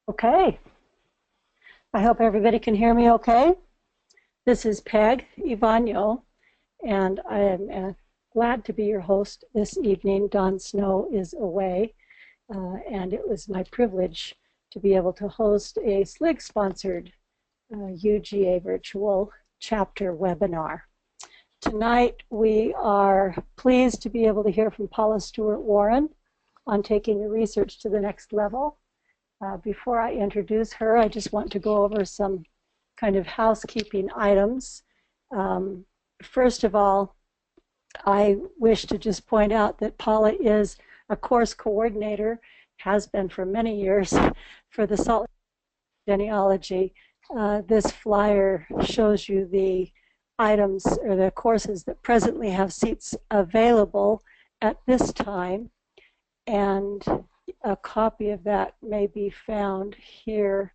Okay, I hope everybody can hear me okay. This is Peg Ivanyo, and I am glad to be your host this evening. Don Snow is away, and it was my privilege to be able to host a SLIG-sponsored UGA virtual chapter webinar. Tonight, we are pleased to be able to hear from Paula Stuart Warren on taking your research to the next level. Before I introduce her, I just want to go over some kind of housekeeping items. First of all, I wish to just point out that Paula is a course coordinator, has been for many years, for the Salt Lake genealogy. This flyer shows you the items or the courses that presently have seats available at this time, and a copy of that may be found here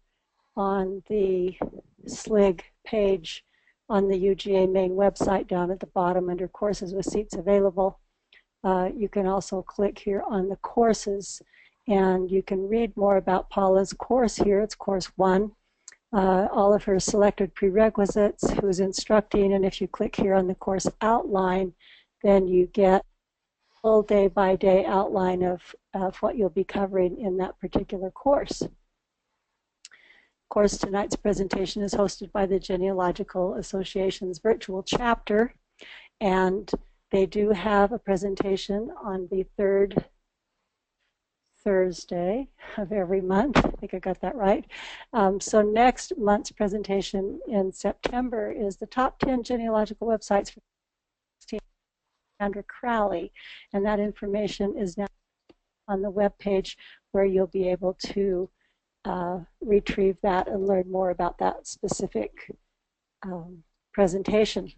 on the SLIG page on the UGA main website down at the bottom under courses with seats available. You can also click here on the courses and you can read more about Paula's course here. It's course 1. All of her selected prerequisites, who's instructing, and if you click here on the course outline, then you get full day-by-day outline of what you'll be covering in that particular course. Of course, tonight's presentation is hosted by the Genealogical Association's virtual chapter, and they do have a presentation on the third Thursday of every month. I think I got that right. So next month's presentation in September is the top 10 genealogical websites for Sandra Crowley, and that information is now on the web page where you'll be able to retrieve that and learn more about that specific presentation.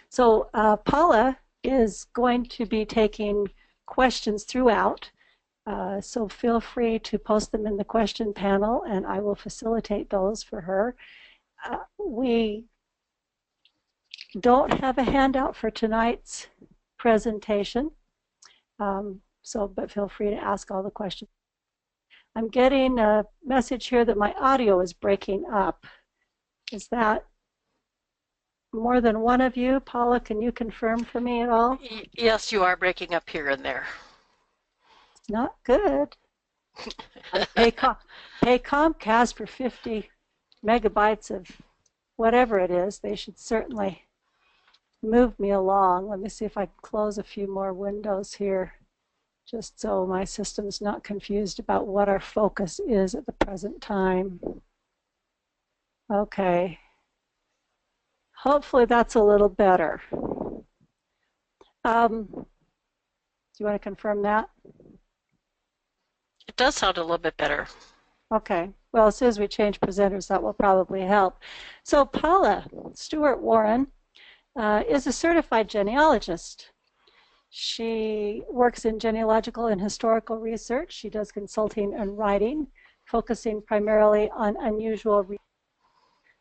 So Paula is going to be taking questions throughout, so feel free to post them in the question panel and I will facilitate those for her. We don't have a handout for tonight's presentation, but feel free to ask all the questions. I'm getting a message here that my audio is breaking up. Is that more than one of you? Paula, can you confirm for me at all? Yes, you are breaking up here and there. It's not good. Pay Comcast for 50 megabytes of whatever it is. They should certainly move me along. Let me see if I can close a few more windows here, just so my system's not confused about what our focus is at the present time. Okay. Hopefully that's a little better. Do you want to confirm that? It does sound a little bit better. Okay. Well, as soon as we change presenters, that will probably help. So Paula Stuart Warren is a certified genealogist. She works in genealogical and historical research. She does consulting and writing, focusing primarily on unusual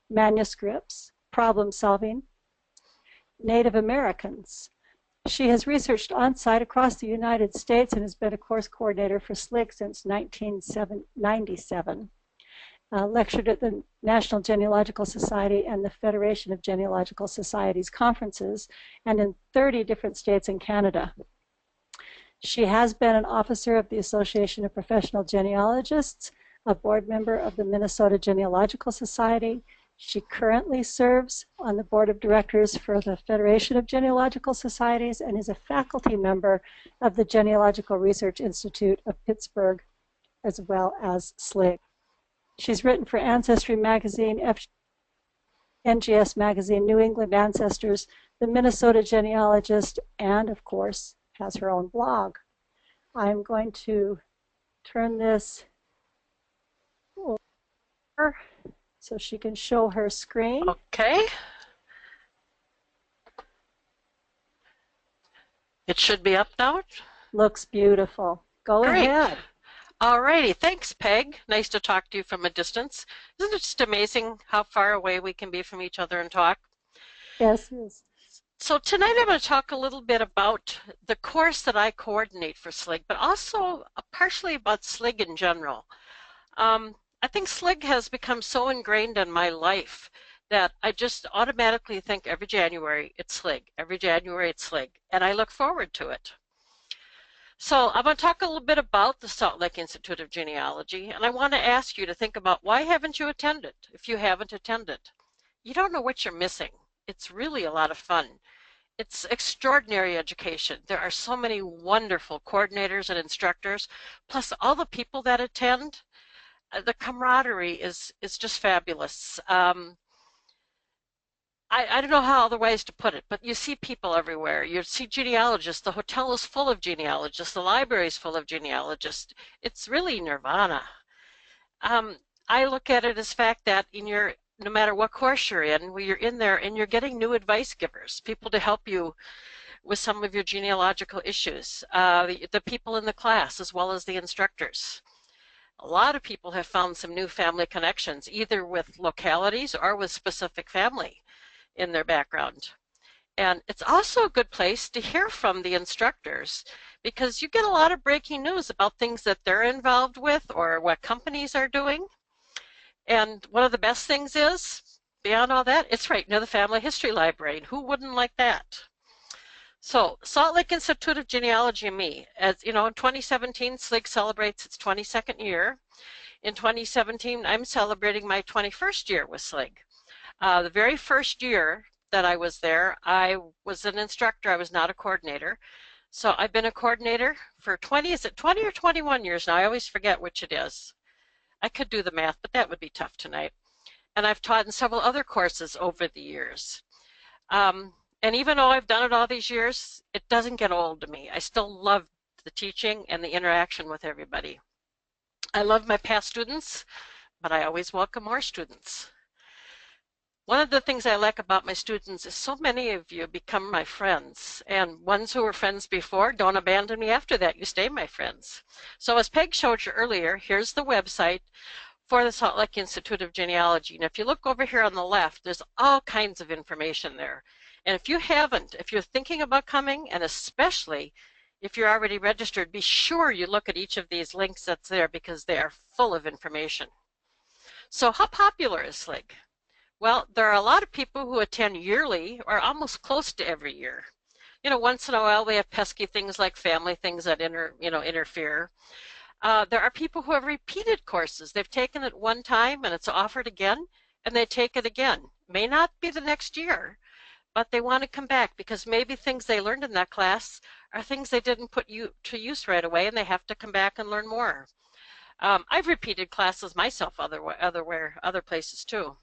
manuscripts, problem solving, Native Americans. She has researched on-site across the United States and has been a course coordinator for SLIG since 1997. Lectured at the National Genealogical Society and the Federation of Genealogical Societies conferences, and in 30 different states in Canada. She has been an officer of the Association of Professional Genealogists, a board member of the Minnesota Genealogical Society. She currently serves on the board of directors for the Federation of Genealogical Societies and is a faculty member of the Genealogical Research Institute of Pittsburgh, as well as SLIG. She's written for Ancestry Magazine, NGS Magazine, New England Ancestors, the Minnesota Genealogist, and of course has her own blog. I'm going to turn this over so she can show her screen. Okay. It should be up now. Looks beautiful. Go ahead. Alrighty, thanks, Peg. Nice to talk to you from a distance. Isn't it just amazing how far away we can be from each other and talk? Yes, yes. So tonight I'm going to talk a little bit about the course that I coordinate for SLIG, but also partially about SLIG in general. I think SLIG has become so ingrained in my life that I just automatically think every January it's SLIG, every January it's SLIG, and I look forward to it. So I'm going to talk a little bit about the Salt Lake Institute of Genealogy, and I want to ask you to think about why haven't you attended if you haven't attended. You don't know what you're missing. It's really a lot of fun. It's extraordinary education. There are so many wonderful coordinators and instructors, plus all the people that attend. The camaraderie is just fabulous. I don't know how other ways to put it, but you see people everywhere. You see genealogists. The hotel is full of genealogists. The library is full of genealogists. It's really nirvana. I look at it as fact that no matter what course you're in, you're in there and you're getting new advice givers, people to help you with some of your genealogical issues, the people in the class as well as the instructors. A lot of people have found some new family connections, either with localities or with specific family in their background. And it's also a good place to hear from the instructors because you get a lot of breaking news about things that they're involved with or what companies are doing. And one of the best things is, beyond all that, it's right near the Family History Library. And who wouldn't like that? So Salt Lake Institute of Genealogy and me, as you know, in 2017, SLIG celebrates its 22nd year. In 2017, I'm celebrating my 21st year with SLIG. The very first year that I was there, I was an instructor. I was not a coordinator. So I've been a coordinator for 20, is it 20 or 21 years now? I always forget which it is. I could do the math, but that would be tough tonight. And I've taught in several other courses over the years. And even though I've done it all these years, it doesn't get old to me. I still love the teaching and the interaction with everybody. I love my past students, but I always welcome more students. One of the things I like about my students is so many of you become my friends, and ones who were friends before don't abandon me after that. You stay my friends. So as Peg showed you earlier, here's the website for the Salt Lake Institute of Genealogy. And if you look over here on the left, there's all kinds of information there. And if you're thinking about coming, and especially if you're already registered, be sure you look at each of these links that's there because they are full of information. So how popular is SLIG? Well, there are a lot of people who attend yearly or almost close to every year. You know, once in a while we have pesky things like family things that interfere. There are people who have repeated courses. They've taken it one time and it's offered again, and they take it again. May not be the next year, but they want to come back because maybe things they learned in that class are things they didn't put to use right away, and they have to come back and learn more. I've repeated classes myself other places too.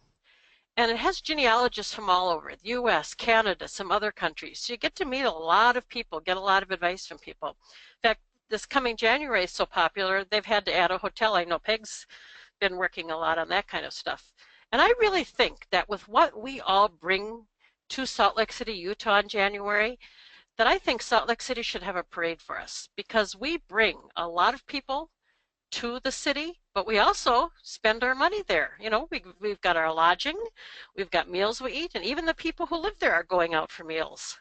And it has genealogists from all over, the U.S., Canada, some other countries. So you get to meet a lot of people, get a lot of advice from people. In fact, this coming January is so popular, they've had to add a hotel. I know Peg's been working a lot on that kind of stuff. And I really think that with what we all bring to Salt Lake City, Utah in January, that I think Salt Lake City should have a parade for us because we bring a lot of people to the city, but we also spend our money there. You know, we've got our lodging, we've got meals we eat, and even the people who live there are going out for meals.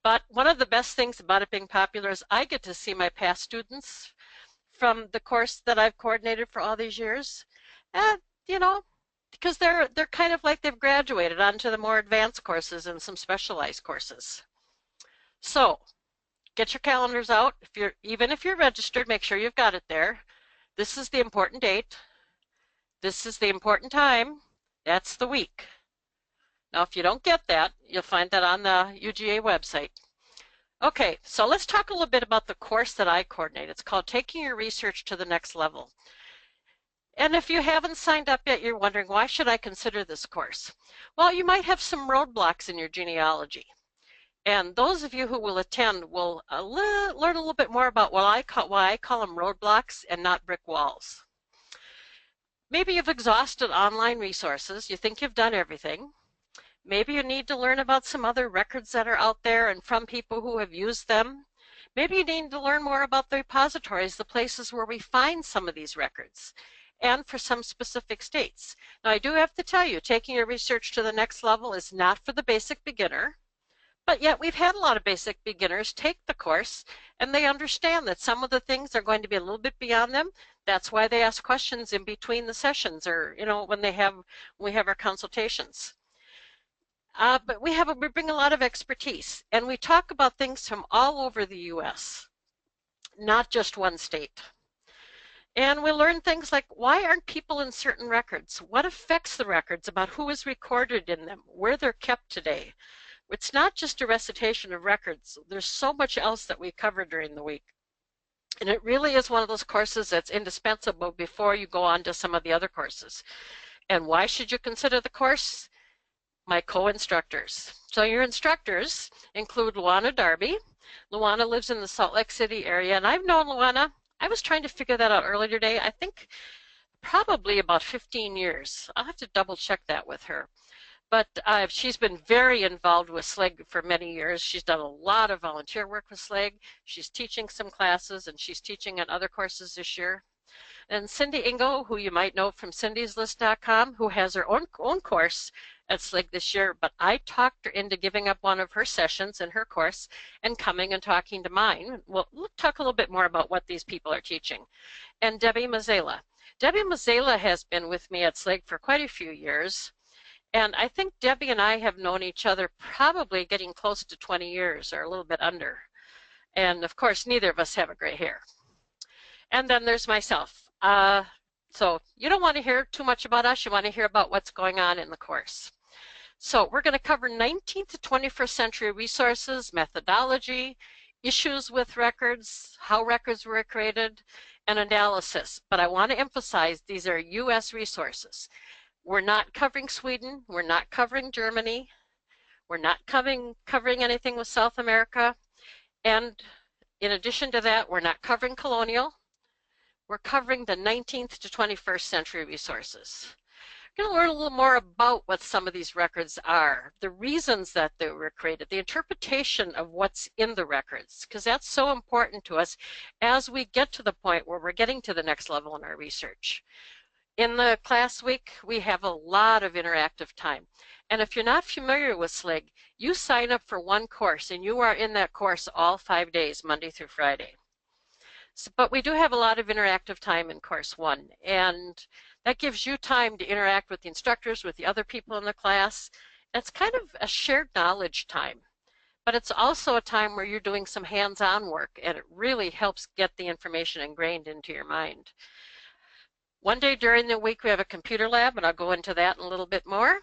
But one of the best things about it being popular is I get to see my past students from the course that I've coordinated for all these years. And, you know, because they're kind of like they've graduated onto the more advanced courses and some specialized courses. So get your calendars out. Even if you're registered, make sure you've got it there. This is the important date. This is the important time. That's the week. Now, if you don't get that, you'll find that on the UGA website. Okay, so let's talk a little bit about the course that I coordinate. It's called Taking Your Research to the Next Level. And if you haven't signed up yet, you're wondering, why should I consider this course? Well, you might have some roadblocks in your genealogy. And those of you who will attend will learn a little bit more about why I call them roadblocks and not brick walls. Maybe you've exhausted online resources. You think you've done everything. Maybe you need to learn about some other records that are out there and from people who have used them. Maybe you need to learn more about the repositories, the places where we find some of these records, and for some specific states. Now, I do have to tell you, taking your research to the next level is not for the basic beginner, But yet we've had a lot of basic beginners take the course and they understand that some of the things are going to be a little bit beyond them. That's why they ask questions in between the sessions or, when we have our consultations. But we bring a lot of expertise and we talk about things from all over the U.S., not just one state. And we learn things like, why aren't people in certain records? What affects the records about who is recorded in them, where they're kept today? It's not just a recitation of records. There's so much else that we cover during the week. And it really is one of those courses that's indispensable before you go on to some of the other courses. And why should you consider the course? My co-instructors. So your instructors include Luana Darby. Luana lives in the Salt Lake City area, and I've known Luana, I was trying to figure that out earlier today, I think probably about 15 years. I'll have to double check that with her. But she's been very involved with SLIG for many years. She's done a lot of volunteer work with SLIG. She's teaching some classes, and she's teaching on other courses this year. And Cindy Engel, who you might know from cindyslist.com, who has her own course at SLIG this year, but I talked her into giving up one of her sessions in her course and coming and talking to mine. We'll talk a little bit more about what these people are teaching. And Debbie Mazzella. Debbie Mazzella has been with me at SLIG for quite a few years. And I think Debbie and I have known each other probably getting close to 20 years or a little bit under. And of course, neither of us have a gray hair. And then there's myself. So you don't want to hear too much about us. You want to hear about what's going on in the course. So we're going to cover 19th to 21st century resources, methodology, issues with records, how records were created, and analysis. But I want to emphasize these are U.S. resources. We're not covering Sweden. We're not covering Germany. We're not covering anything with South America. And in addition to that, we're not covering colonial. We're covering the 19th to 21st century resources. We're going to learn a little more about what some of these records are, the reasons that they were created, the interpretation of what's in the records, because that's so important to us as we get to the point where we're getting to the next level in our research. In the class week, we have a lot of interactive time. And if you're not familiar with SLIG, you sign up for one course and you are in that course all 5 days, Monday through Friday. So, but we do have a lot of interactive time in course one, and that gives you time to interact with the instructors, with the other people in the class. It's kind of a shared knowledge time, but it's also a time where you're doing some hands-on work, and it really helps get the information ingrained into your mind. One day during the week we have a computer lab, and I'll go into that in a little bit more.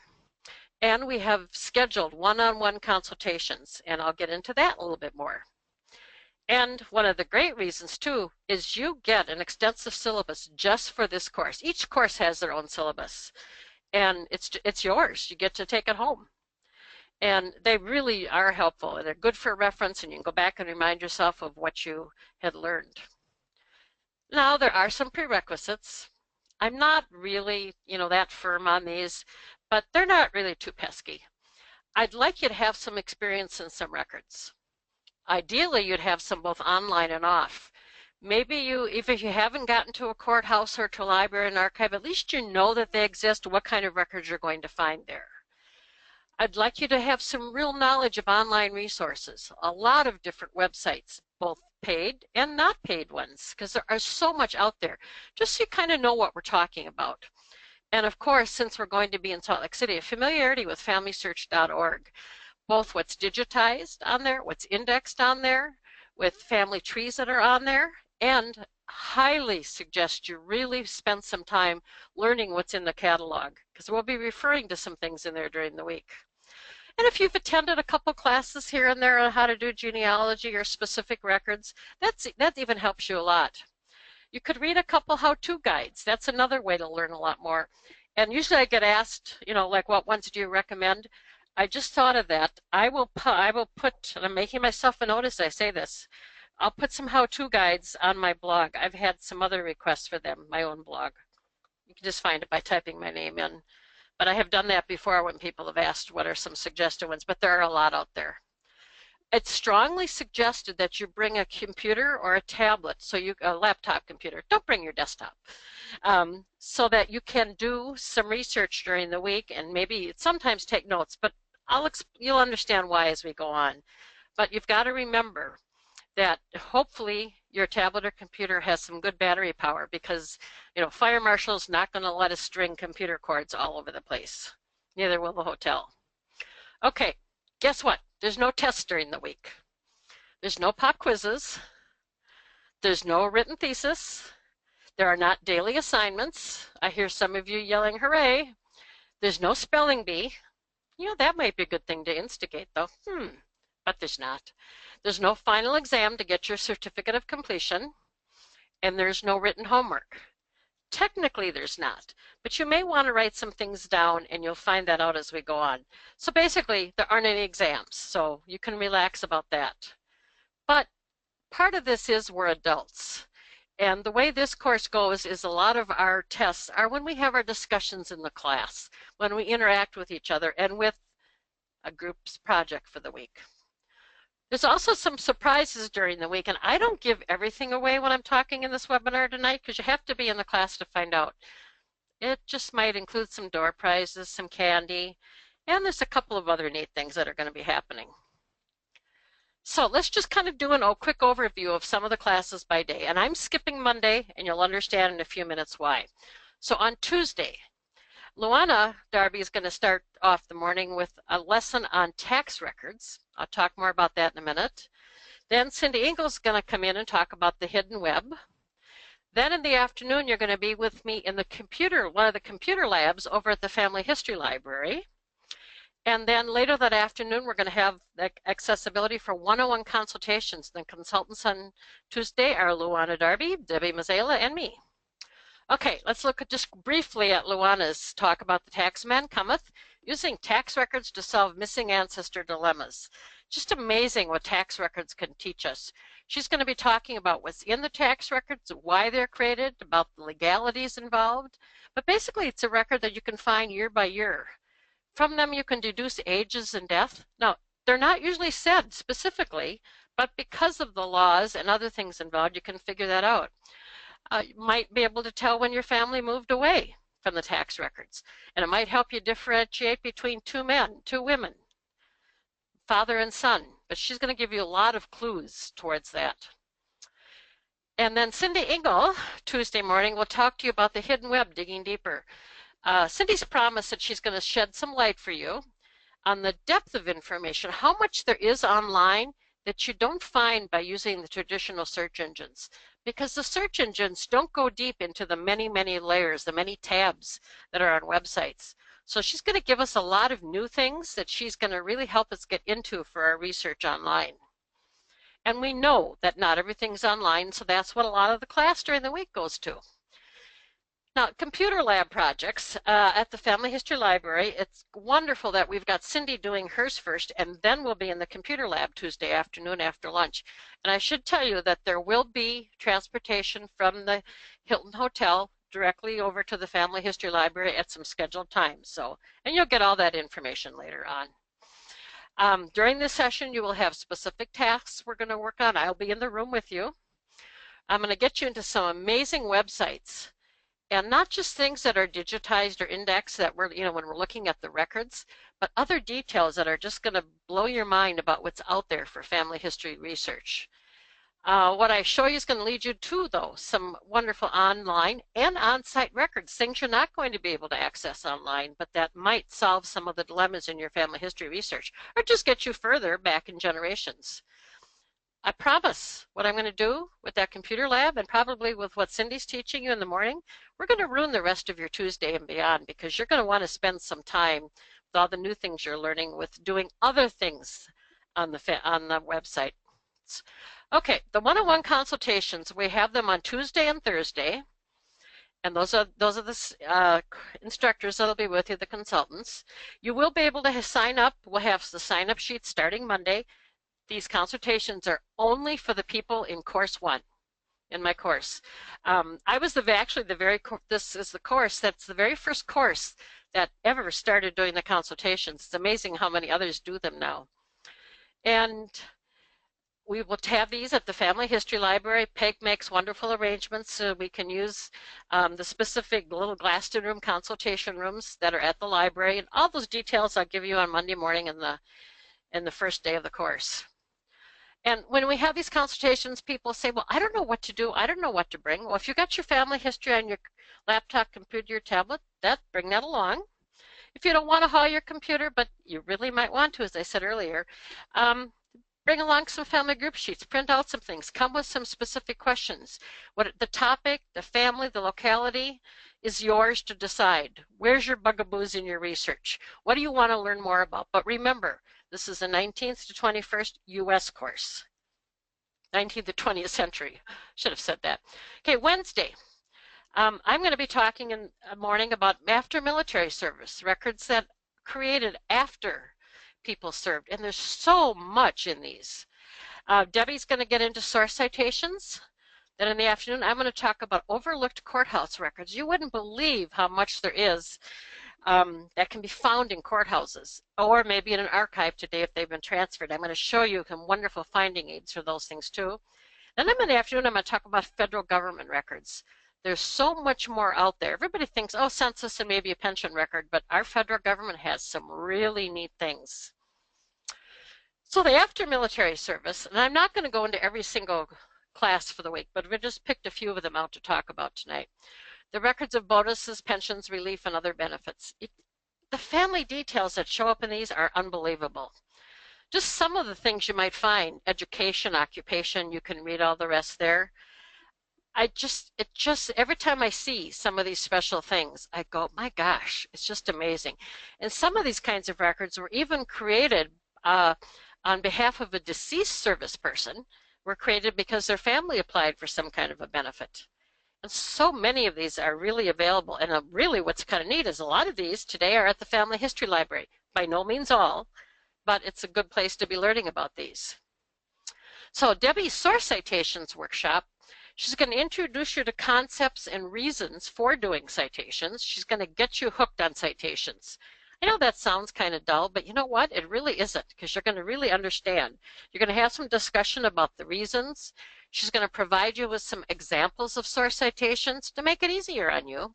And we have scheduled one-on-one consultations, and I'll get into that a little bit more. And one of the great reasons, too, is you get an extensive syllabus just for this course. Each course has their own syllabus, and it's yours. You get to take it home. And they really are helpful, and they're good for reference, and you can go back and remind yourself of what you had learned. Now, there are some prerequisites. I'm not really, that firm on these, but they're not really too pesky. I'd like you to have some experience in some records. Ideally, you'd have some both online and off. Maybe if you haven't gotten to a courthouse or to a library and archive, at least you know that they exist, what kind of records you're going to find there. I'd like you to have some real knowledge of online resources, a lot of different websites, both paid and not paid ones, because there are so much out there, just so you kind of know what we're talking about. And of course, since we're going to be in Salt Lake City, a familiarity with FamilySearch.org. Both what's digitized on there, what's indexed on there, with family trees that are on there, and highly suggest you really spend some time learning what's in the catalog, because we'll be referring to some things in there during the week. And if you've attended a couple classes here and there on how to do genealogy or specific records, that even helps you a lot. You could read a couple how-to guides. That's another way to learn a lot more. And usually I get asked, like, what ones do you recommend? I just thought of that. I will put, and I'm making myself a note as I say this, I'll put some how-to guides on my blog. I've had some other requests for them, my own blog. You can just find it by typing my name in. But I have done that before when people have asked what are some suggested ones, but there are a lot out there. It's strongly suggested that you bring a computer or a tablet, a laptop computer. Don't bring your desktop, so that you can do some research during the week and maybe sometimes take notes. But you'll understand why as we go on. But you've got to remember that hopefully your tablet or computer has some good battery power, because fire marshal's not going to let us string computer cords all over the place. Neither will the hotel. Okay, guess what? There's no tests during the week. There's no pop quizzes. There's no written thesis. There are not daily assignments. I hear some of you yelling, hooray. There's no spelling bee. That might be a good thing to instigate, though. But there's not. There's no final exam to get your certificate of completion, and there's no written homework. Technically, there's not, but you may want to write some things down, and you'll find that out as we go on. So basically, there aren't any exams, so you can relax about that. But part of this is we're adults. And the way this course goes is a lot of our tests are when we have our discussions in the class, when we interact with each other and with a group's project for the week. There's also some surprises during the week, and I don't give everything away when I'm talking in this webinar tonight, because you have to be in the class to find out. It just might include some door prizes, some candy, and there's a couple of other neat things that are going to be happening. So let's just kind of do a quick overview of some of the classes by day. And I'm skipping Monday, and you'll understand in a few minutes why. So on Tuesday, Luana Darby is going to start off the morning with a lesson on tax records. I'll talk more about that in a minute. Then Cindy Engel is going to come in and talk about the hidden web. Then in the afternoon, you're going to be with me in one of the computer labs over at the Family History Library. And then later that afternoon, we're going to have accessibility for 101 consultations. The consultants on Tuesday are Luana Darby, Debbie Mazzela, and me. Okay, let's look just briefly at Luana's talk about the tax man cometh, using tax records to solve missing ancestor dilemmas. Just amazing what tax records can teach us. She's going to be talking about what's in the tax records, why they're created, about the legalities involved. But basically, it's a record that you can find year by year. From them, you can deduce ages and death. Now, they're not usually said specifically, but because of the laws and other things involved, you can figure that out. You might be able to tell when your family moved away from the tax records, and it might help you differentiate between two women, father and son. But she's going to give you a lot of clues towards that. And then Cindy Engel, Tuesday morning, will talk to you about the hidden web, digging deeper. Cindy's promised that she's going to shed some light for you on the depth of information, how much there is online that you don't find by using the traditional search engines. Because the search engines don't go deep into the many, many layers, the many tabs that are on websites. So she's going to give us a lot of new things that she's going to really help us get into for our research online. And we know that not everything's online, so that's what a lot of the class during the week goes to. Now, computer lab projects at the Family History Library, it's wonderful that we've got Cindy doing hers first, and then we'll be in the computer lab Tuesday afternoon after lunch. And I should tell you that there will be transportation from the Hilton Hotel directly over to the Family History Library at some scheduled times. And you'll get all that information later on. During this session, you will have specific tasks we're going to work on. I'll be in the room with you. I'm going to get you into some amazing websites. And not just things that are digitized or indexed that we're, when we're looking at the records, but other details that are just going to blow your mind about what's out there for family history research. What I show you is going to lead you to, though, some wonderful online and on-site records, things you're not going to be able to access online, but that might solve some of the dilemmas in your family history research, or just get you further back in generations. I promise what I'm going to do with that computer lab, and probably with what Cindy's teaching you in the morning, we're going to ruin the rest of your Tuesday and beyond, because you're going to want to spend some time with all the new things you're learning with doing other things on the website. Okay, the one-on-one consultations, we have them on Tuesday and Thursday, and those are the instructors that'll be with you, the consultants. You will be able to sign up. We'll have the sign-up sheet starting Monday. These consultations are only for the people in course 1, in my course. I was this is the course that's the very first course that ever started doing the consultations. It's amazing how many others do them now. And We will have these at the Family History Library. Peg makes wonderful arrangements so we can use the specific little glassed in room consultation rooms that are at the library. And all those details I'll give you on Monday morning in the first day of the course. And when we have these consultations, people say, well, I don't know what to do. I don't know what to bring. Well, if you got your family history on your laptop, computer, your tablet, bring that along. If you don't want to haul your computer, but you really might want to, as I said earlier, bring along some family group sheets, print out some things, come with some specific questions. What the topic, the family, the locality is yours to decide. Where's your bugaboos in your research? What do you want to learn more about? But remember, this is a 19th to 21st U.S. course. 19th to 20th century. Should have said that. Okay, Wednesday. I'm going to be talking in the morning about after military service, records that created after people served. And there's so much in these. Debbie's going to get into source citations. Then in the afternoon, I'm going to talk about overlooked courthouse records. You wouldn't believe how much there is that can be found in courthouses or maybe in an archive today if they've been transferred. I'm going to show you some wonderful finding aids for those things too. Then in the afternoon, I'm going to talk about federal government records. There's so much more out there. Everybody thinks, oh, census and maybe a pension record, but our federal government has some really neat things. So the after military service, and I'm not going to go into every single class for the week, but we just picked a few of them out to talk about tonight. The records of bonuses, pensions, relief, and other benefits. The family details that show up in these are unbelievable. Just some of the things you might find, education, occupation, you can read all the rest there. Every time I see some of these special things, I go, my gosh, it's just amazing. And some of these kinds of records were even created on behalf of a deceased service person, were created because their family applied for some kind of a benefit. And so many of these are really available. And really what's kind of neat is a lot of these today are at the Family History Library. By no means all, but it's a good place to be learning about these. So Debbie's Source Citations workshop, she's going to introduce you to concepts and reasons for doing citations. She's going to get you hooked on citations. I know that sounds kind of dull, but you know what? It really isn't, because you're going to really understand. You're going to have some discussion about the reasons. She's going to provide you with some examples of source citations to make it easier on you.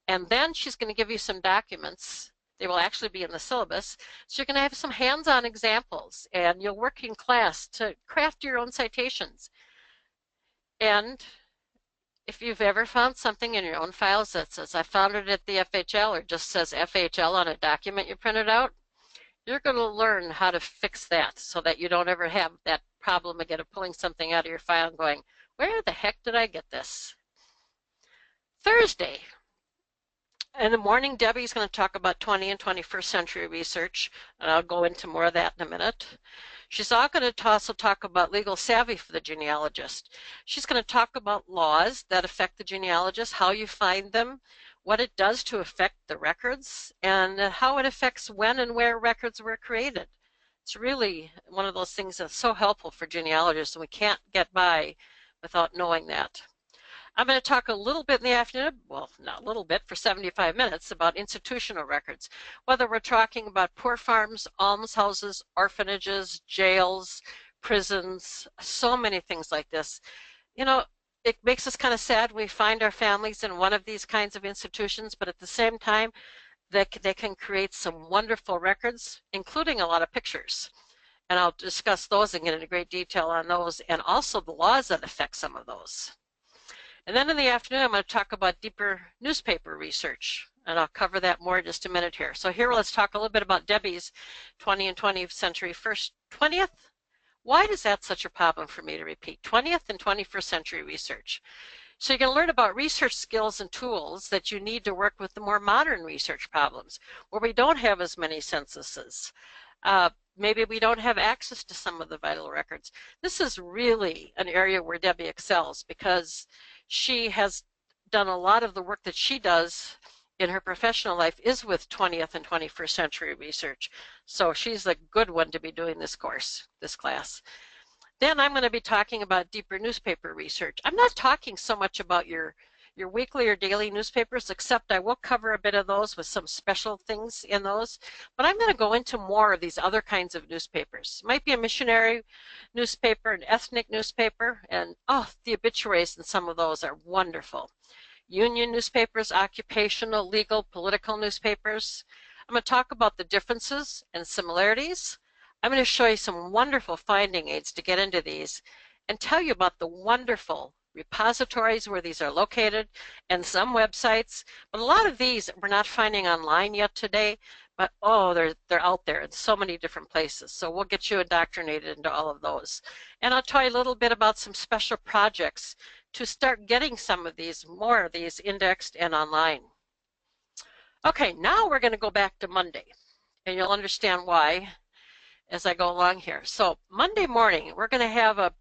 And then she's going to give you some documents. They will actually be in the syllabus. So you're going to have some hands-on examples, and you'll work in class to craft your own citations. And if you've ever found something in your own files that says, I found it at the FHL, or just says FHL on a document you printed out, you're going to learn how to fix that so that you don't ever have that problem again of pulling something out of your file and going, where the heck did I get this? Thursday. In the morning, Debbie's going to talk about 20th and 21st century research, and I'll go into more of that in a minute. She's also going to talk about legal savvy for the genealogist. She's going to talk about laws that affect the genealogist, how you find them, what it does to affect the records, and how it affects when and where records were created. It's really one of those things that's so helpful for genealogists, and we can't get by without knowing that. I'm going to talk a little bit in the afternoon, well, not a little bit, for 75 minutes about institutional records, whether we're talking about poor farms, almshouses, orphanages, jails, prisons, so many things like this. You know, it makes us kind of sad we find our families in one of these kinds of institutions, but at the same time, they can create some wonderful records, including a lot of pictures. And I'll discuss those and get into great detail on those, and also the laws that affect some of those. And then in the afternoon, I'm going to talk about deeper newspaper research, and I'll cover that more in just a minute here. So here, let's talk a little bit about Debbie's 20th and 20th century. First, 20th? Why is that such a problem for me to repeat? 20th and 21st century research. So you're going to learn about research skills and tools that you need to work with the more modern research problems, where we don't have as many censuses. Maybe we don't have access to some of the vital records. This is really an area where Debbie excels, because she has done a lot of the work that she does in her professional life is with 20th and 21st century research. So she's a good one to be doing this course, this class. Then I'm going to be talking about deeper newspaper research. I'm not talking so much about your your weekly or daily newspapers, except I will cover a bit of those with some special things in those. But I'm going to go into more of these other kinds of newspapers. It might be a missionary newspaper, an ethnic newspaper, and oh, the obituaries in some of those are wonderful. Union newspapers, occupational, legal, political newspapers. I'm going to talk about the differences and similarities. I'm going to show you some wonderful finding aids to get into these and tell you about the wonderful repositories where these are located and some websites. But a lot of these we're not finding online yet today, but oh, they're out there in so many different places. So we'll get you indoctrinated into all of those. And I'll tell you a little bit about some special projects to start getting some of these, more of these indexed and online. Okay, now we're going to go back to Monday, and you'll understand why as I go along here. So Monday morning, we're going to have a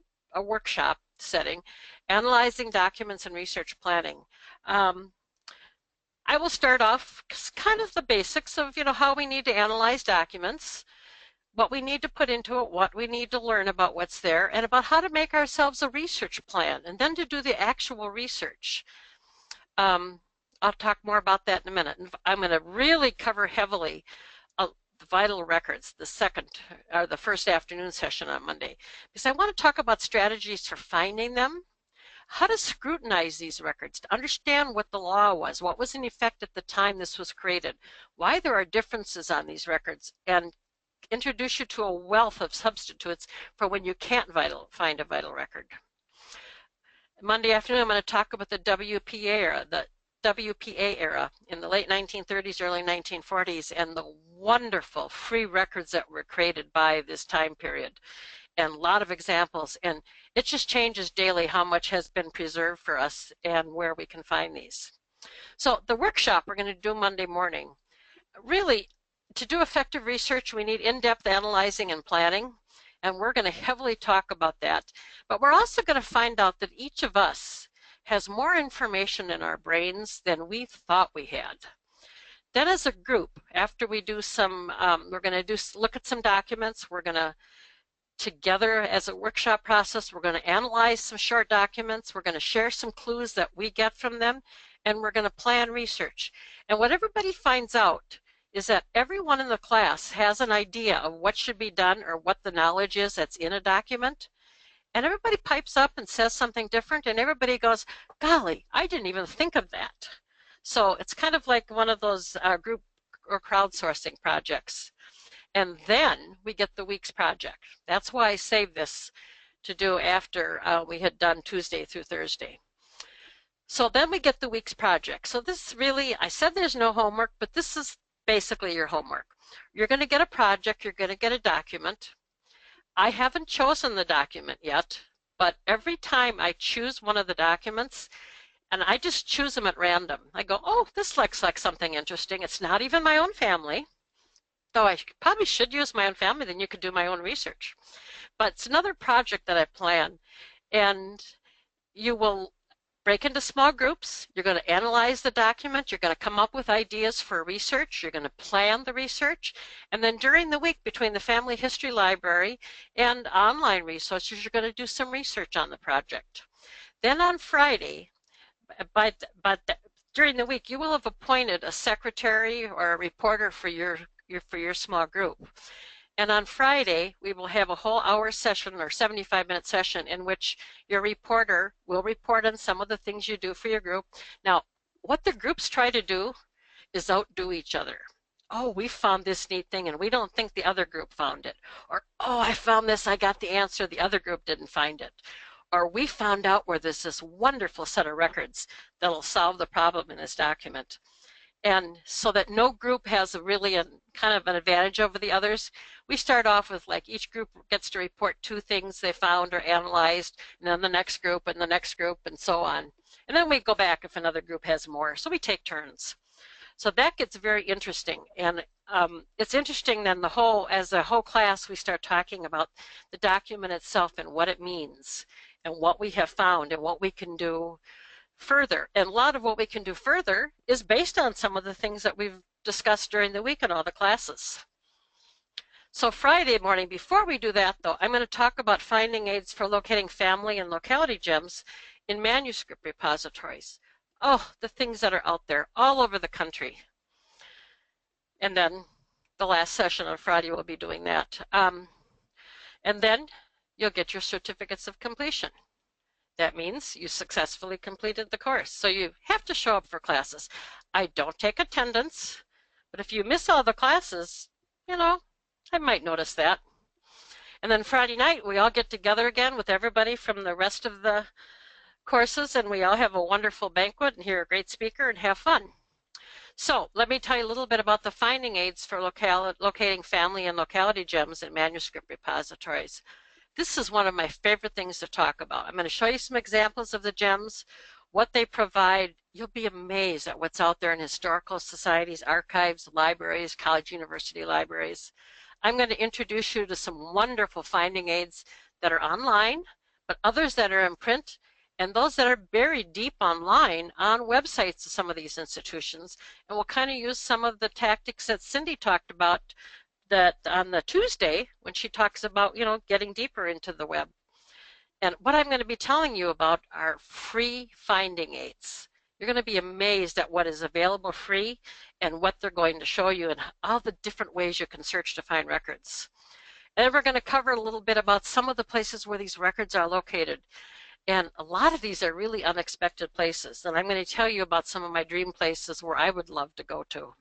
workshop setting, analyzing documents and research planning. I will start off kind of the basics of, how we need to analyze documents, what we need to put into it, what we need to learn about what's there, and about how to make ourselves a research plan, and then to do the actual research. I'll talk more about that in a minute. I'm going to really cover heavily the vital records, the first afternoon session on Monday, because I want to talk about strategies for finding them, how to scrutinize these records, to understand what the law was, what was in effect at the time this was created, why there are differences on these records, and introduce you to a wealth of substitutes for when you can't find a vital record. Monday afternoon, I'm going to talk about the WPA era in the late 1930s, early 1940s, and the wonderful free records that were created by this time period, and a lot of examples. And it just changes daily how much has been preserved for us and where we can find these. So the workshop we're going to do Monday morning, really, to do effective research, we need in-depth analyzing and planning, and we're going to heavily talk about that. But we're also going to find out that each of us has more information in our brains than we thought we had. Then as a group, after we do some, we're going to look at some documents, we're going to, together as a workshop process, we're going to analyze some short documents, we're going to share some clues that we get from them, and we're going to plan research. And what everybody finds out is that everyone in the class has an idea of what should be done or what the knowledge is that's in a document. And everybody pipes up and says something different, and everybody goes, golly, I didn't even think of that. So it's kind of like one of those group or crowdsourcing projects. And then we get the week's project. That's why I saved this to do after we had done Tuesday through Thursday. So then we get the week's project. So this really, I said there's no homework, but this is basically your homework. You're going to get a project, you're going to get a document. I haven't chosen the document yet, but every time I choose one of the documents, and I just choose them at random, I go, oh, this looks like something interesting. It's not even my own family, though I probably should use my own family, then you could do my own research. But it's another project that I plan, and you will break into small groups. You're going to analyze the document. You're going to come up with ideas for research. You're going to plan the research. And then during the week between the Family History Library and online resources, you're going to do some research on the project. Then on Friday, during the week, you will have appointed a secretary or a reporter for your small group. And on Friday, we will have a whole hour session or 75-minute session in which your reporter will report on some of the things you do for your group. Now, what the groups try to do is outdo each other. Oh, we found this neat thing and we don't think the other group found it. Or, oh, I found this, I got the answer, the other group didn't find it. Or we found out where there's this wonderful set of records that'll solve the problem in this document. And so that no group has kind of an advantage over the others, we start off with like each group gets to report 2 things they found or analyzed, and then the next group and the next group and so on. And then we go back if another group has more. So we take turns. So that gets very interesting. And it's interesting then as a whole class, we start talking about the document itself and what it means and what we have found and what we can do further. And a lot of what we can do further is based on some of the things that we've discussed during the week in all the classes. So Friday morning, before we do that though, I'm going to talk about finding aids for locating family and locality gems in manuscript repositories. Oh, the things that are out there all over the country. And then the last session on Friday will be doing that. And then you'll get your certificates of completion. That means you successfully completed the course. So you have to show up for classes. I don't take attendance, but if you miss all the classes, you know, I might notice that. And then Friday night, we all get together again with everybody from the rest of the courses, and we all have a wonderful banquet and hear a great speaker and have fun. So let me tell you a little bit about the finding aids for locating family and locality gems in manuscript repositories. This is one of my favorite things to talk about. I'm going to show you some examples of the gems, what they provide. You'll be amazed at what's out there in historical societies, archives, libraries, college university libraries. I'm going to introduce you to some wonderful finding aids that are online, but others that are in print, and those that are buried deep online on websites of some of these institutions. And we'll kind of use some of the tactics that Cindy talked about that on the Tuesday when she talks about, getting deeper into the web. And what I'm going to be telling you about are free finding aids. You're going to be amazed at what is available free and what they're going to show you and all the different ways you can search to find records. And then we're going to cover a little bit about some of the places where these records are located. And a lot of these are really unexpected places. And I'm going to tell you about some of my dream places where I would love to go to.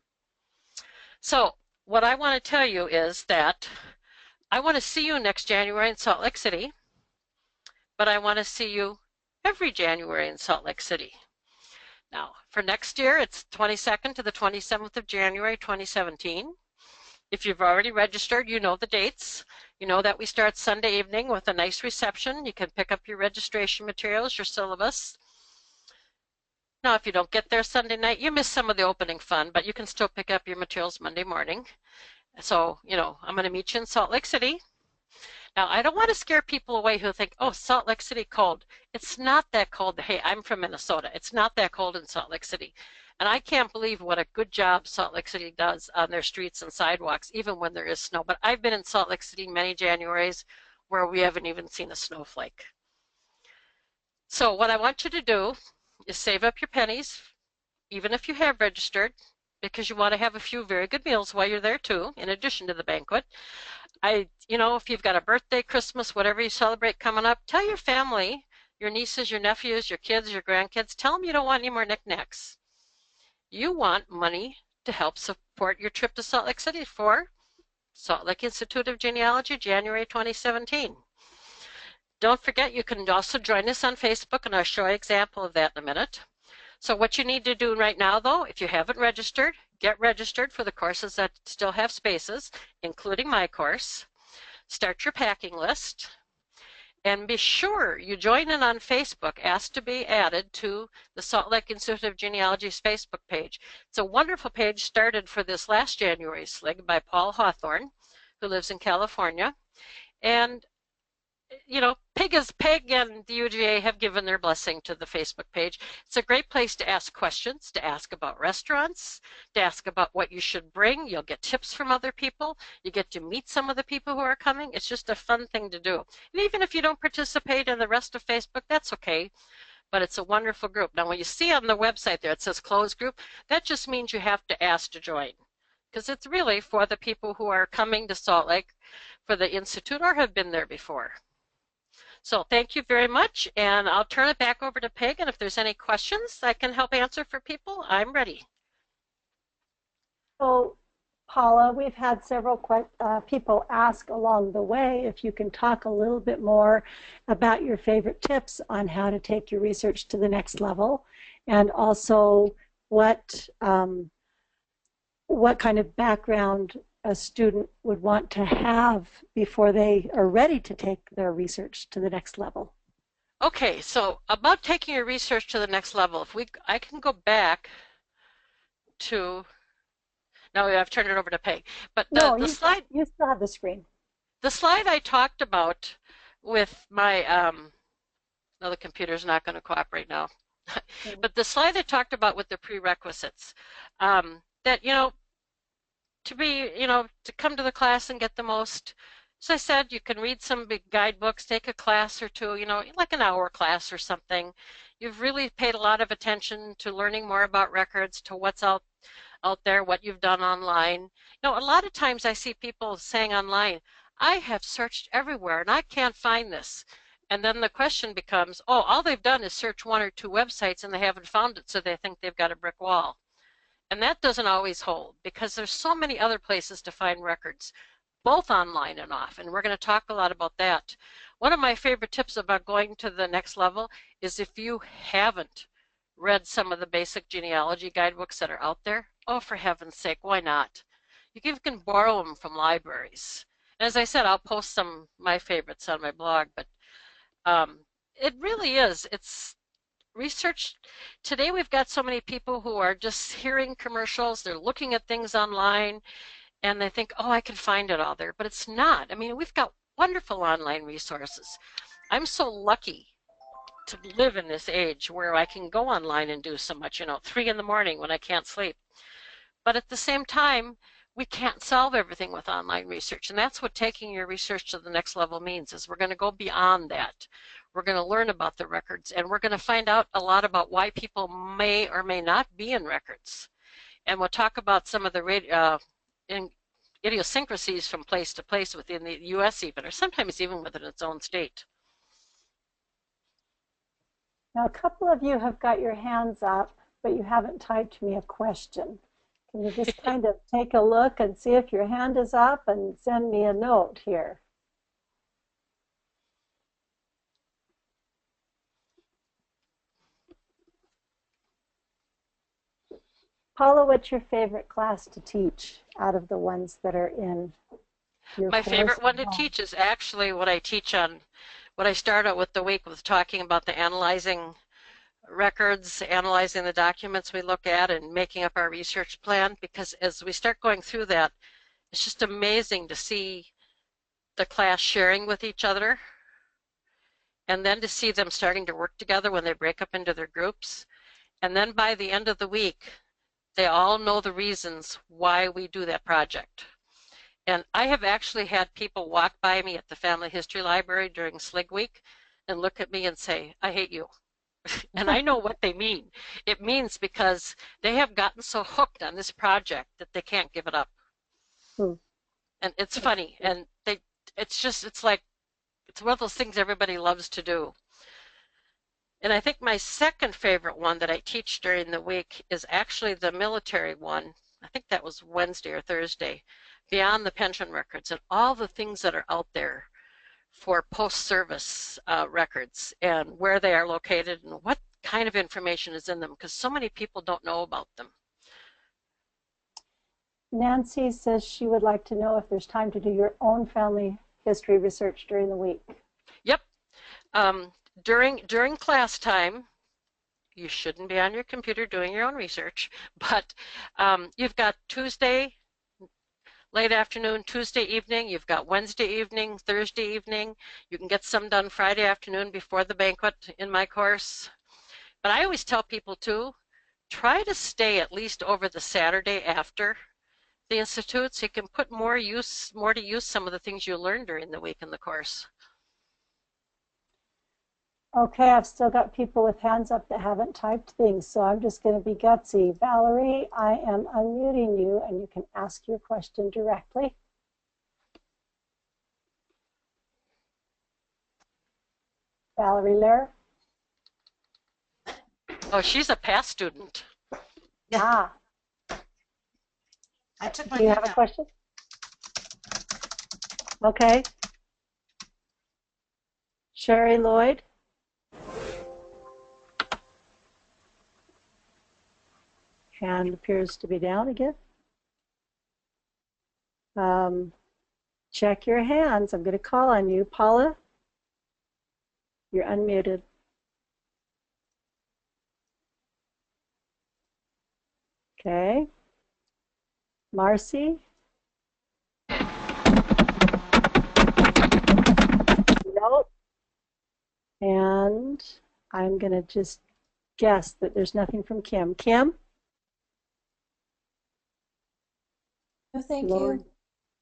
So what I want to tell you is that I want to see you next January in Salt Lake City, but I want to see you every January in Salt Lake City. Now, for next year, it's 22nd to the 27th of January, 2017. If you've already registered, you know the dates. You know that we start Sunday evening with a nice reception. You can pick up your registration materials, your syllabus. Now, if you don't get there Sunday night, you miss some of the opening fun, but you can still pick up your materials Monday morning. So, I'm going to meet you in Salt Lake City. Now, I don't want to scare people away who think, oh, Salt Lake City cold. It's not that cold. Hey, I'm from Minnesota. It's not that cold in Salt Lake City. And I can't believe what a good job Salt Lake City does on their streets and sidewalks, even when there is snow. But I've been in Salt Lake City many Januaries where we haven't even seen a snowflake. So what I want you to do is save up your pennies, even if you have registered, because you want to have a few very good meals while you're there too, in addition to the banquet. If you've got a birthday, Christmas, whatever you celebrate coming up, tell your family, your nieces, your nephews, your kids, your grandkids, tell them you don't want any more knickknacks. You want money to help support your trip to Salt Lake City for Salt Lake Institute of Genealogy, January 2017. Don't forget, you can also join us on Facebook, and I'll show you an example of that in a minute. So what you need to do right now, though, if you haven't registered, get registered for the courses that still have spaces, including my course. Start your packing list. And be sure you join in on Facebook. Ask to be added to the Salt Lake Institute of Genealogy's Facebook page. It's a wonderful page started for this last January's SLIG by Paul Hawthorne, who lives in California. And Peg and the UGA have given their blessing to the Facebook page. It's a great place to ask questions, to ask about restaurants, to ask about what you should bring. You'll get tips from other people. You get to meet some of the people who are coming. It's just a fun thing to do. And even if you don't participate in the rest of Facebook, that's okay. But it's a wonderful group. Now, when you see on the website there, it says closed group, that just means you have to ask to join. Because it's really for the people who are coming to Salt Lake for the Institute or have been there before. So thank you very much, and I'll turn it back over to Peg, and if there's any questions I can help answer for people, I'm ready. So, Paula, we've had several people ask along the way if you can talk a little bit more about your favorite tips on how to take your research to the next level, and also what kind of background a student would want to have before they are ready to take their research to the next level. Okay, so about taking your research to the next level, I can go back to, now I've turned it over to Peg, but the slide, you still have the screen. The slide I talked about with my, no, the computer's not going to cooperate now, but the slide I talked about with the prerequisites, that, to come to the class and get the most, as I said, you can read some big guidebooks, take a class or two, like an hour class or something. You've really paid a lot of attention to learning more about records, to what's out there, what you've done online. A lot of times I see people saying online, I have searched everywhere and I can't find this. And then the question becomes, oh, all they've done is search one or two websites and they haven't found it, so they think they've got a brick wall. And that doesn't always hold because there's so many other places to find records, both online and off. And we're going to talk a lot about that. One of my favorite tips about going to the next level is if you haven't read some of the basic genealogy guidebooks that are out there, oh, for heaven's sake, why not? You can borrow them from libraries. And as I said, I'll post some of my favorites on my blog, but it really is. It's research. Today we've got so many people who are just hearing commercials, they're looking at things online, and they think, oh, I can find it all there, but it's not. I mean, we've got wonderful online resources. I'm so lucky to live in this age where I can go online and do so much, 3 in the morning when I can't sleep. But at the same time, we can't solve everything with online research. And that's what taking your research to the next level means, is we're going to go beyond that. We're going to learn about the records, and we're going to find out a lot about why people may or may not be in records. And we'll talk about some of the idiosyncrasies from place to place within the U.S. even, or sometimes even within its own state. Now, a couple of you have got your hands up, but you haven't typed me a question. Can you just kind of take a look and see if your hand is up and send me a note here? Paula, what's your favorite class to teach out of the ones that are in your My course? favorite one to teach is actually what I teach on, what I start out with the week with, talking about the analyzing records, analyzing the documents we look at, and making up our research plan. Because as we start going through that, it's just amazing to see the class sharing with each other, and then to see them starting to work together when they break up into their groups. And then by the end of the week, they all know the reasons why we do that project. And I have actually had people walk by me at the Family History Library during SLIG week and look at me and say, I hate you. And I know what they mean. It means because they have gotten so hooked on this project that they can't give it up. And it's funny. And it's like, it's one of those things everybody loves to do. And I think my second favorite one that I teach during the week is actually the military one. I think that was Wednesday or Thursday, Beyond the Pension Records, and all the things that are out there for post-service records and where they are located and what kind of information is in them, because so many people don't know about them. Nancy says she would like to know if there's time to do your own family history research during the week. Yep. During class time, you shouldn't be on your computer doing your own research, but you've got Tuesday late afternoon, Tuesday evening, you've got Wednesday evening, Thursday evening. You can get some done Friday afternoon before the banquet in my course. But I always tell people too, try to stay at least over the Saturday after the Institute so you can put more to use some of the things you learned during the week in the course. Okay, I've still got people with hands up that haven't typed things, so I'm just going to be gutsy. Valerie, I am unmuting you, and you can ask your question directly. Valerie Lair? Oh, she's a past student. Yeah. I took my Do you have a question? Okay. Sherry Lloyd? Hand appears to be down again. Check your hands. I'm going to call on you. Paula, you're unmuted. Okay. Marcy? Nope. And I'm going to just guess that there's nothing from Kim. Kim? No, thank Lord. you.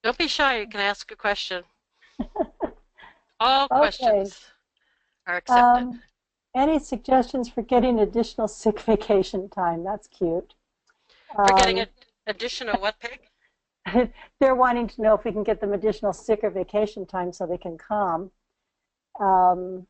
Don't be shy, you can ask a question. All questions are accepted. Any suggestions for getting additional sick vacation time? That's cute. For getting Um, an additional what, Peg? they're wanting to know if we can get them additional sick or vacation time so they can come. Um,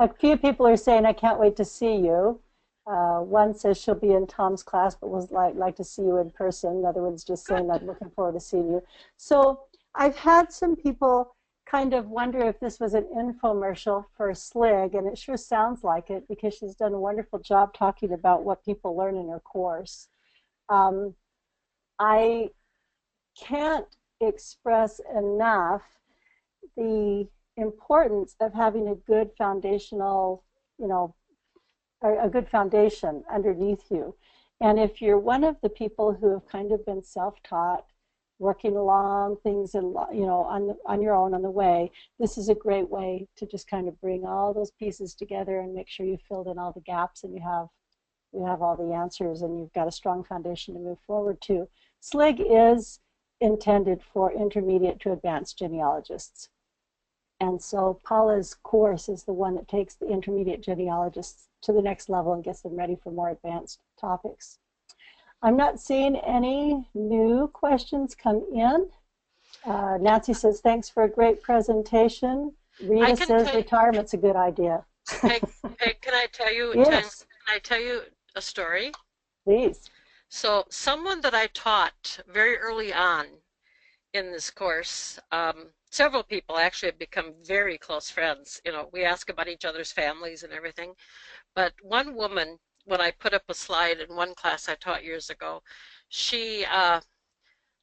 a few people are saying, I can't wait to see you. One says she'll be in Tom's class, but would like to see you in person. Another one's just saying, I'm looking forward to seeing you. So I've had some people kind of wonder if this was an infomercial for SLIG, and it sure sounds like it because she's done a wonderful job talking about what people learn in her course. Um, I can't express enough the importance of having a good foundational, you know, a good foundation underneath you. And if you're one of the people who have kind of been self-taught, working along things and on your own on the way, this is a great way to just kind of bring all those pieces together and make sure you filled in all the gaps and you have all the answers and you've got a strong foundation to move forward to. SLIG is intended for intermediate to advanced genealogists. And so Paula's course is the one that takes the intermediate genealogists to the next level and gets them ready for more advanced topics. I'm not seeing any new questions come in. Nancy says, thanks for a great presentation. Rita says retirement's a good idea. Peg, can I tell you? Yes. Can I tell you a story? Please. So someone that I taught very early on in this course, several people actually have become very close friends. You know, we ask about each other's families and everything. But one woman, when I put up a slide in one class I taught years ago, she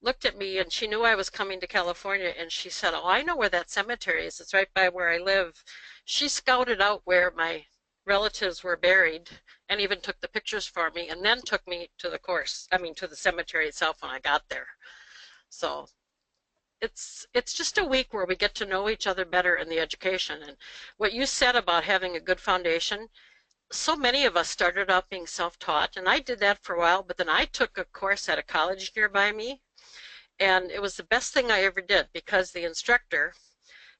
looked at me and she knew I was coming to California and she said, oh, I know where that cemetery is. It's right by where I live. She scouted out where my relatives were buried and even took the pictures for me and then took me to the course, to the cemetery itself when I got there. So it's just a week where we get to know each other better in the education. And what you said about having a good foundation, so many of us started out being self-taught, and I did that for a while, but then I took a course at a college nearby me, and it was the best thing I ever did because the instructor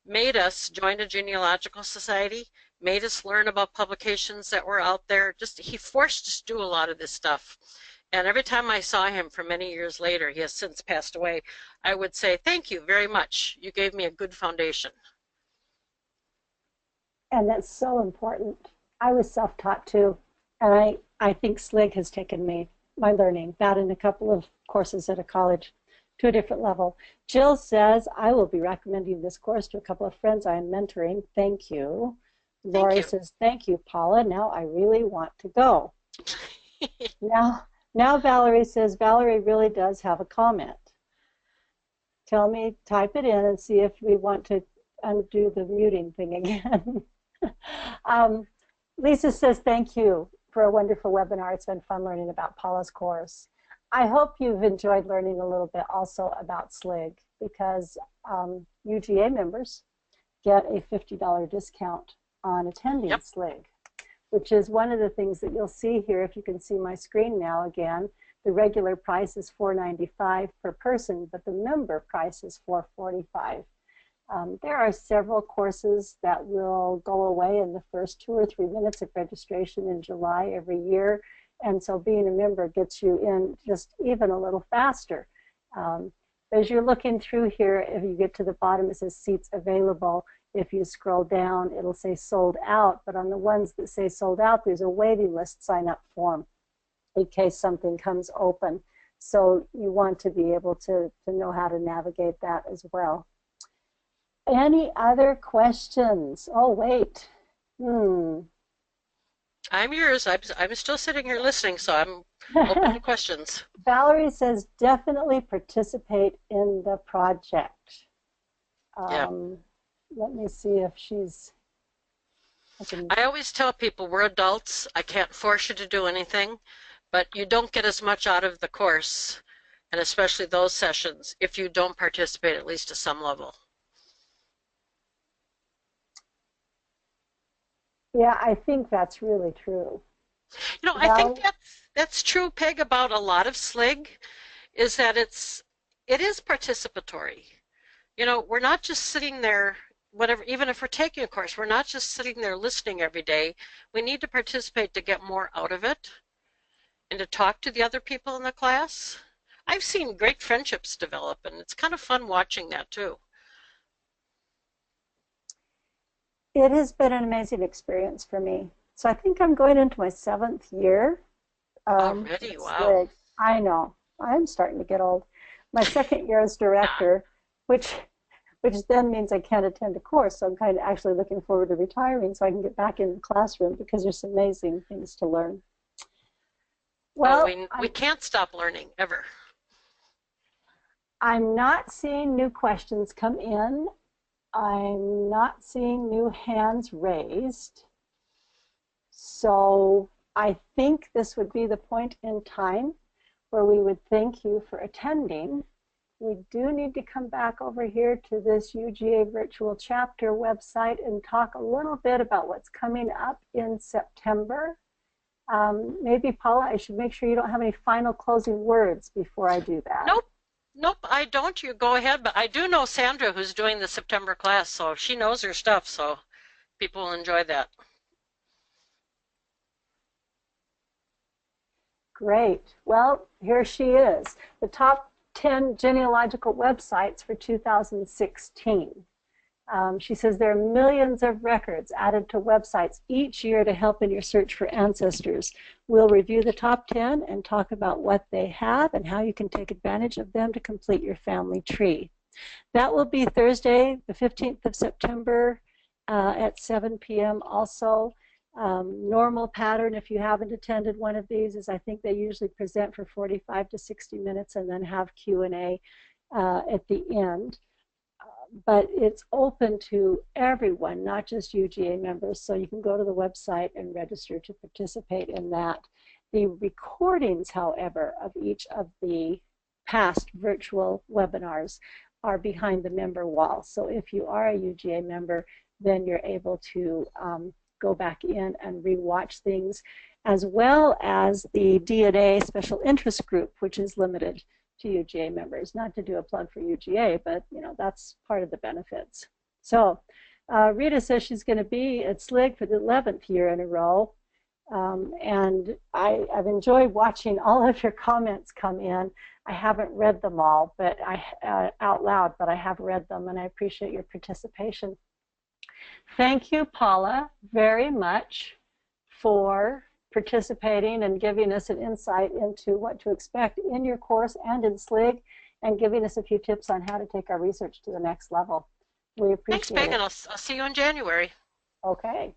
made us join a genealogical society, made us learn about publications that were out there. Just he forced us to do a lot of this stuff. And every time I saw him for many years later, he has since passed away, I would say, thank you very much. You gave me a good foundation. And that's so important. I was self-taught too. And I think SLIG has taken my learning, that and a couple of courses at a college, to a different level. Jill says, I will be recommending this course to a couple of friends I am mentoring. Thank you. Lori says, thank you, Paula. Now I really want to go. Now Valerie says, Valerie really does have a comment. Tell me, type it in and see if we want to undo the muting thing again. Lisa says, thank you for a wonderful webinar. It's been fun learning about Paula's course. I hope you've enjoyed learning a little bit also about SLIG because UGA members get a $50 discount on attending SLIG, which is one of the things that you'll see here. If you can see my screen now again, the regular price is $4.95 per person, but the member price is $4.45. There are several courses that will go away in the first 2 or 3 minutes of registration in July every year. And so being a member gets you in just even a little faster. As you're looking through here, if you get to the bottom, it says seats available. If you scroll down, it'll say sold out. But on the ones that say sold out, there's a waiting list sign-up form in case something comes open. So you want to be able to know how to navigate that as well. Any other questions? Oh, wait. I'm yours. I'm still sitting here listening, so I'm open to questions. Valerie says, definitely participate in the project. Let me see if she's... I always tell people we're adults. I can't force you to do anything, but you don't get as much out of the course, and especially those sessions, if you don't participate at least to some level. Yeah, I think that's really true. You know, I think that's true, Peg, about a lot of SLIG, is that it is participatory. You know, we're not just sitting there whatever, even if we're taking a course, we're not just sitting there listening every day. We need to participate to get more out of it and to talk to the other people in the class. I've seen great friendships develop, and it's kind of fun watching that too. It has been an amazing experience for me. So I think I'm going into my 7th year. Already, It's wow. like, I know, I'm starting to get old. My 2nd year as director, which which then means I can't attend a course. So I'm kind of actually looking forward to retiring so I can get back in the classroom because there's some amazing things to learn. Oh, Well, we can't stop learning ever. I'm not seeing new questions come in. I'm not seeing new hands raised. So I think this would be the point in time where we would thank you for attending. We do need to come back over here to this UGA virtual chapter website and talk a little bit about what's coming up in September. Maybe, Paula, I should make sure you don't have any final closing words before I do that. Nope. Nope, I don't. You go ahead, but I do know Sandra, who's doing the September class, so she knows her stuff, so people will enjoy that. Great. Well, here she is. The top 10 genealogical websites for 2016. She says there are millions of records added to websites each year to help in your search for ancestors. We'll review the top 10 and talk about what they have and how you can take advantage of them to complete your family tree. That will be Thursday, the 15th of September at 7 p.m. also. Normal pattern, if you haven't attended one of these, is I think they usually present for 45 to 60 minutes and then have Q&A at the end. But it's open to everyone, not just UGA members, so you can go to the website and register to participate in that. The recordings, however, of each of the past virtual webinars are behind the member wall. So if you are a UGA member, then you're able to go back in and rewatch things, as well as the DNA Special Interest Group, which is limited to UGA members. Not to do a plug for UGA, but that's part of the benefits. So Rita says she's going to be at SLIG for the 11th year in a row. And I've enjoyed watching all of your comments come in. I haven't read them all, but out loud, but I have read them, and I appreciate your participation. Thank you, Paula, very much for participating and giving us an insight into what to expect in your course and in SLIG, and giving us a few tips on how to take our research to the next level. We appreciate Thanks, Megan. it. I'll see you in January. Okay.